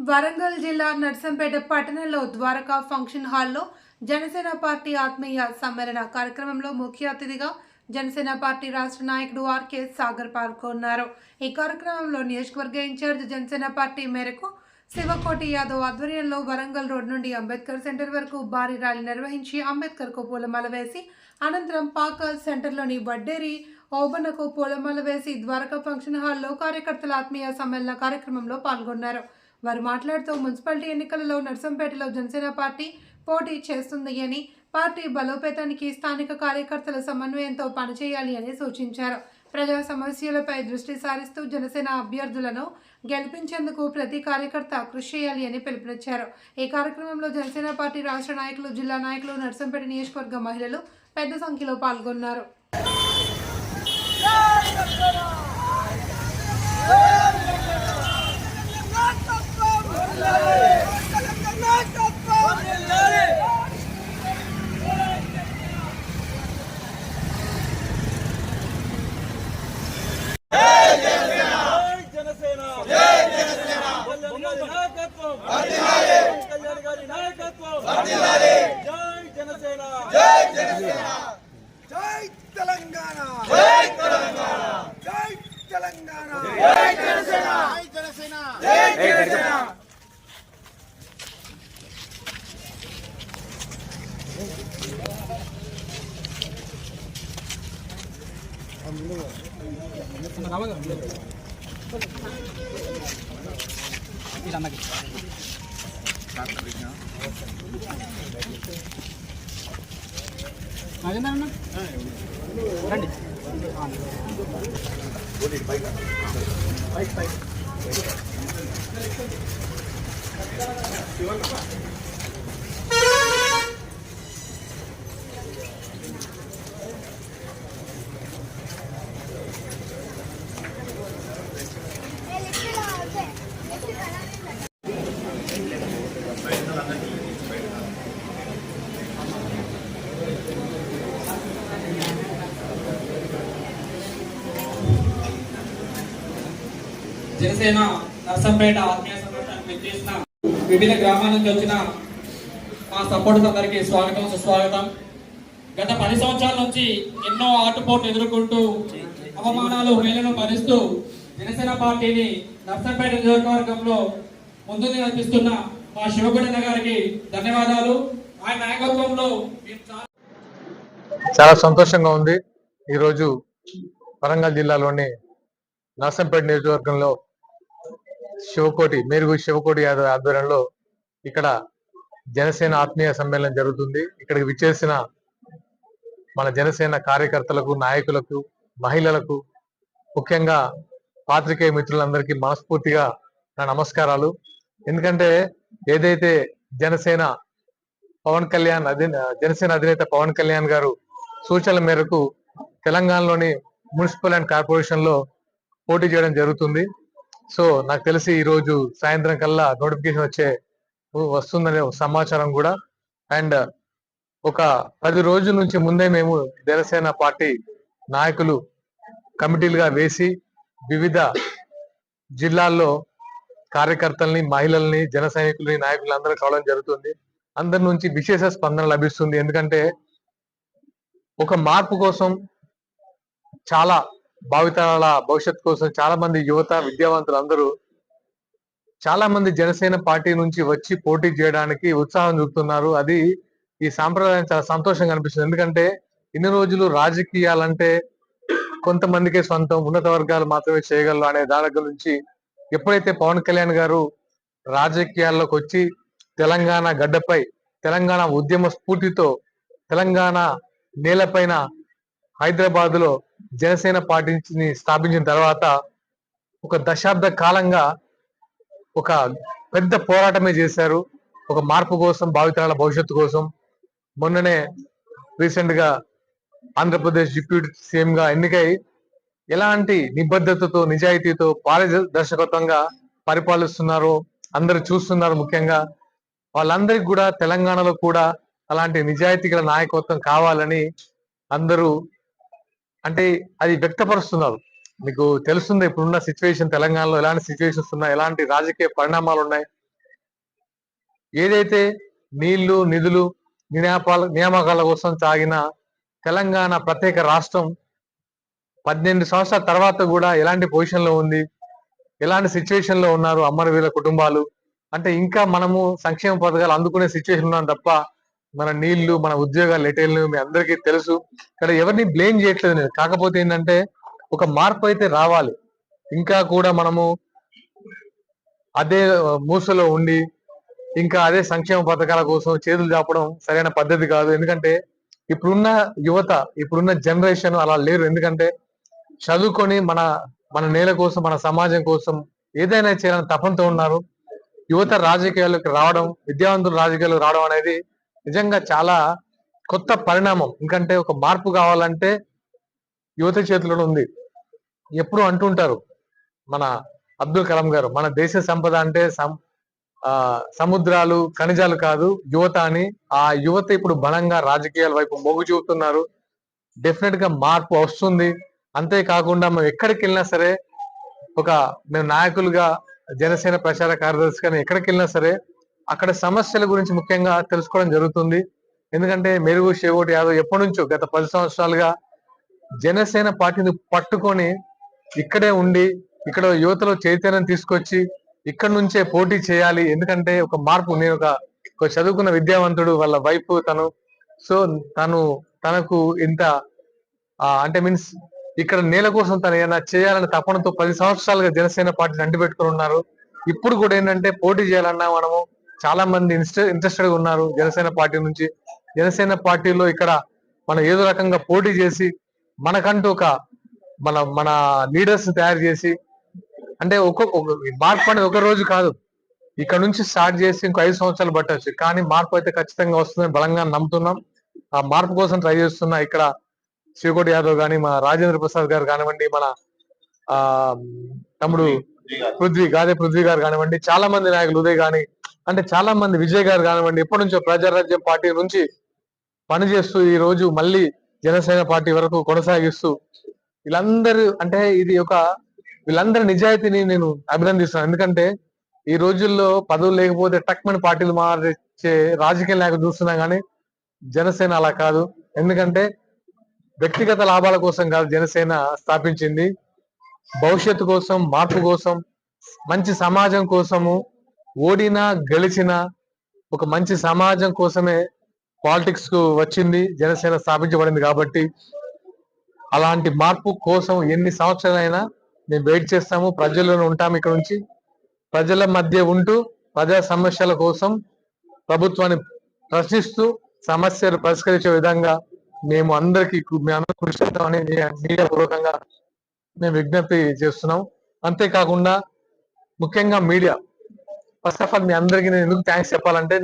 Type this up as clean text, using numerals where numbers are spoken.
వరంగల్ జిల్లా నర్సంపేట పట్టణంలో ద్వారకా ఫంక్షన్ హాల్లో జనసేన పార్టీ ఆత్మీయ సమ్మేళన కార్యక్రమంలో ముఖ్య అతిథిగా జనసేన పార్టీ రాష్ట్ర నాయకుడు ఆర్కే సాగర్ పాల్గొన్నారు. ఈ కార్యక్రమంలో నియోజకవర్గ ఇన్ఛార్జ్ జనసేన పార్టీ మేరకు శివకోటి యాదవ్ ఆధ్వర్యంలో వరంగల్ రోడ్ నుండి అంబేద్కర్ సెంటర్ వరకు భారీ ర్యాలీ నిర్వహించి అంబేద్కర్కు పూలమాల వేసి అనంతరం పాకల్ సెంటర్లోని వడ్డేరి ఓబన్నకు పూలమాల వేసి ద్వారకా ఫంక్షన్ హాల్లో కార్యకర్తల ఆత్మీయ సమ్మేళన కార్యక్రమంలో పాల్గొన్నారు. వారు మాట్లాడుతూ మున్సిపాలిటీ ఎన్నికలలో నర్సంపేటలో జనసేన పార్టీ పోటీ చేస్తుంది అని, పార్టీ బలోపేతానికి స్థానిక కార్యకర్తల సమన్వయంతో పనిచేయాలి అని సూచించారు. ప్రజా సమస్యలపై దృష్టి సారిస్తూ జనసేన అభ్యర్థులను గెలిపించేందుకు ప్రతి కార్యకర్త కృషి చేయాలి అని పిలుపునిచ్చారు. ఈ కార్యక్రమంలో జనసేన పార్టీ రాష్ట్ర నాయకులు, జిల్లా నాయకులు, నర్సంపేట నియోజకవర్గ మహిళలు పెద్ద సంఖ్యలో పాల్గొన్నారు. జనసేన నర్సంపేట ఆత్మీయ సమావేశానికి చేసిన వివిధ గ్రామాల నుంచి వచ్చిన మా సపోర్టర్స్ అందరికీ స్వాగతం, సుస్వాగతం. గత 10 సంవత్సరాల నుంచి ఎన్నో ఆటుపోట్లు ఎదుర్కొంటూ అవమానాలు, మేలను భరిస్తూ జనసేన పార్టీని నర్సంపేట నియోజకవర్గంలో ముందుకు నడిపిస్తున్న మా శివగుడన్న గారికి ధన్యవాదాలు. ఆయన నాయకత్వంలో చాలా సంతోషంగా ఉంది. ఈరోజు వరంగల్ జిల్లాలోని నర్సంపేట నియోజకవర్గంలో మేరుగు శివకోటి యాదవ్ ఆధ్వర్యంలో ఇక్కడ జనసేన ఆత్మీయ సమ్మేళనం జరుగుతుంది. ఇక్కడికి విచ్చేసిన మన జనసేన కార్యకర్తలకు, నాయకులకు, మహిళలకు, ముఖ్యంగా పాత్రికేయ మిత్రులందరికీ మనస్ఫూర్తిగా నా నమస్కారాలు. ఎందుకంటే ఏదైతే జనసేన అధినేత పవన్ కళ్యాణ్ గారు సూచనల మేరకు తెలంగాణలోని మున్సిపల్ అండ్ కార్పొరేషన్ లో పోటీ చేయడం జరుగుతుంది. సో నాకు తెలిసి ఈ రోజు సాయంత్రం కల్లా నోటిఫికేషన్ వస్తుందనే సమాచారం కూడా. అండ్ ఒక 10 రోజుల నుంచి ముందే మేము జనసేన పార్టీ నాయకులు కమిటీలుగా వేసి వివిధ జిల్లాల్లో కార్యకర్తల్ని, మహిళల్ని, జన సైనికుల్ని, నాయకుల్ని అందరూ కలవడం జరుగుతుంది. అందరి నుంచి విశేష స్పందన లభిస్తుంది. ఎందుకంటే ఒక మార్పు కోసం, చాలా భావితరాల భవిష్యత్తు కోసం చాలా మంది యువత, విద్యావంతులు అందరూ చాలా మంది జనసేన పార్టీ నుంచి వచ్చి పోటీ చేయడానికి ఉత్సాహం చూపుతున్నారు. అది ఈ సాంప్రదాయం చాలా సంతోషంగా అనిపిస్తుంది. ఎందుకంటే ఇన్ని రోజులు రాజకీయాలంటే కొంతమందికే సొంతం, ఉన్నత వర్గాలు మాత్రమే చేయగలరు అనే దాని నుంచి ఎప్పుడైతే పవన్ కళ్యాణ్ గారు రాజకీయాల్లోకి వచ్చి తెలంగాణ గడ్డపై, తెలంగాణ ఉద్యమ స్ఫూర్తితో, తెలంగాణ నేలపైన హైదరాబాద్ లో జనసేన పార్టీని స్థాపించిన తర్వాత ఒక దశాబ్ద కాలంగా ఒక పెద్ద పోరాటమే చేశారు. ఒక మార్పు కోసం, భావితరాల భవిష్యత్తు కోసం. మొన్ననే రీసెంట్ గా ఆంధ్రప్రదేశ్ డిప్యూటీ సీఎం గా ఎన్నికై ఎలాంటి నిబద్ధతతో, నిజాయితీతో, పారదర్శకత్వంగా పరిపాలిస్తున్నారో అందరూ చూస్తున్నారు. ముఖ్యంగా వాళ్ళందరికీ కూడా తెలంగాణలో కూడా అలాంటి నిజాయితీ గల నాయకత్వం కావాలని అందరూ అంటే అది వ్యక్తపరుస్తున్నారు. మీకు తెలుస్తుంది ఇప్పుడున్న సిచ్యువేషన్, తెలంగాణలో ఎలాంటి సిచ్యువేషన్స్ ఉన్నాయి, ఎలాంటి రాజకీయ పరిణామాలు ఉన్నాయి. ఏదైతే నీళ్లు నిధులు నియామకాల కోసం సాగిన తెలంగాణ ప్రత్యేక రాష్ట్రం 18 సంవత్సరాల తర్వాత కూడా ఎలాంటి పొజిషన్ లో ఉంది, ఎలాంటి సిచ్యువేషన్ లో ఉన్నారు అమరవీరుల కుటుంబాలు అంటే ఇంకా మనము సంక్షేమ పథకాలు అందుకునే సిచ్యువేషన్ ఉన్నాం తప్ప మన నీళ్లు మన ఉద్యోగాలు ఎటేళ్ళు మీ అందరికీ తెలుసు. ఇక్కడ ఎవరిని బ్లేమ్ చేయట్లేదు నేను. కాకపోతే ఏంటంటే ఒక మార్పు అయితే రావాలి. ఇంకా కూడా మనము అదే మూసలో ఉండి ఇంకా అదే సంక్షేమ పథకాల కోసం చేతులు చాపడం సరైన పద్ధతి కాదు. ఎందుకంటే ఇప్పుడున్న యువత ఇప్పుడున్న జనరేషన్ అలా లేరు. ఎందుకంటే చదువుకొని మన మన నేల కోసం మన సమాజం కోసం ఏదైనా చేయాలని తపంతో ఉన్నారు. యువత రాజకీయాలకు రావడం, విద్యావంతులు రాజకీయాలకు రావడం అనేది నిజంగా చాలా కొత్త పరిణామం. ఎందుకంటే ఒక మార్పు కావాలంటే యువత చేతిలో ఉంది. ఎప్పుడు అంటుంటారు మన అబ్దుల్ కలాం గారు, మన దేశ సంపద అంటే సముద్రాలు ఖనిజాలు కాదు యువత అని. ఆ యువత ఇప్పుడు బలంగా రాజకీయాల వైపు మొగ్గు చూపుతున్నారు. డెఫినెట్ గా మార్పు వస్తుంది. అంతేకాకుండా మేము ఎక్కడికి వెళ్ళినా సరే మేము నాయకులుగా జనసేన ప్రచార కార్యదర్శిగా ఎక్కడికి వెళ్ళినా సరే అక్కడ సమస్యల గురించి ముఖ్యంగా తెలుసుకోవడం జరుగుతుంది. ఎందుకంటే మెరుగు షేగోటి యాదవ్ ఎప్పటి నుంచో గత 10 సంవత్సరాలుగా జనసేన పార్టీని పట్టుకొని ఇక్కడే ఉండి ఇక్కడ యువతలో చైతన్యం తీసుకొచ్చి ఇక్కడ నుంచే పోటీ చేయాలి. ఎందుకంటే ఒక మార్పు, నేను ఒక చదువుకున్న విద్యావంతుడు, వాళ్ళ వైఫ్ సో తనకు ఇంత అంటే మీన్స్ ఇక్కడ నేల కోసం తను ఏమైనా చేయాలని తపనతో 10 సంవత్సరాలుగా జనసేన పార్టీని అంటిపెట్టుకుని ఉన్నారు. ఇప్పుడు కూడా ఏంటంటే పోటీ చేయాలన్నా మనము చాలా మంది ఇంట్రెస్టెడ్ గా ఉన్నారు జనసేన పార్టీ నుంచి. జనసేన పార్టీలో ఇక్కడ మనం ఏదో రకంగా పోటీ చేసి మనకంటూ మన లీడర్స్ తయారు చేసి అంటే మార్పు అనేది ఒక రోజు కాదు, ఇక్కడ నుంచి స్టార్ట్ చేసి ఇంకో 5 సంవత్సరాలు పట్టవచ్చు. కానీ మార్పు అయితే ఖచ్చితంగా వస్తుందని బలంగా నమ్ముతున్నాం. ఆ మార్పు కోసం ట్రై చేస్తున్నా. ఇక్కడ శ్రీకోటి యాదవ్ గాని, మా రాజేంద్ర ప్రసాద్ గారు కానివ్వండి, మన తమ్ముడు గాదే పృథ్వీ గారు కానివ్వండి, చాలా మంది నాయకులు ఉదయ్ గాని అంటే చాలా మంది, విజయ్ గారు కానివ్వండి, ఎప్పటి నుంచో ప్రజారాజ్యం పార్టీ నుంచి పనిచేస్తూ ఈ రోజు మళ్ళీ జనసేన పార్టీ వరకు కొనసాగిస్తూ వీళ్ళందరూ అంటే వీళ్ళందరి నిజాయితీని నేను అభినందిస్తున్నాను. ఎందుకంటే ఈ రోజుల్లో పదవులు లేకపోతే టక్మని పార్టీలు మార్చే రాజకీయ నాయకులు చూస్తున్నా కానీ జనసేన అలా కాదు. ఎందుకంటే వ్యక్తిగత లాభాల కోసం కాదు జనసేన స్థాపించింది, భవిష్యత్తు కోసం, మార్పు కోసం, మంచి సమాజం కోసము. ఓడినా గెలిచినా ఒక మంచి సమాజం కోసమే పాలిటిక్స్ కు వచ్చింది, జనసేన స్థాపించబడింది. కాబట్టి అలాంటి మార్పు కోసం ఎన్ని సంవత్సరాలైనా మేము వెయిట్ చేస్తాము. ప్రజల్లోనే ఉంటాము. ఇక్కడ నుంచి ప్రజల మధ్య ఉంటూ ప్రజా సమస్యల కోసం ప్రభుత్వాన్ని ప్రశ్నిస్తూ సమస్యలు పరిష్కరించే విధంగా మేము అందరికీ కృషి చేస్తామని మీడియా పూర్వకంగా మేము విజ్ఞప్తి చేస్తున్నాం. అంతేకాకుండా ముఖ్యంగా మీడియా, ఫస్ట్ ఆఫ్ ఆల్ మీ అందరికీ నేను ఎందుకు థ్యాంక్స్ చెప్పాలంటే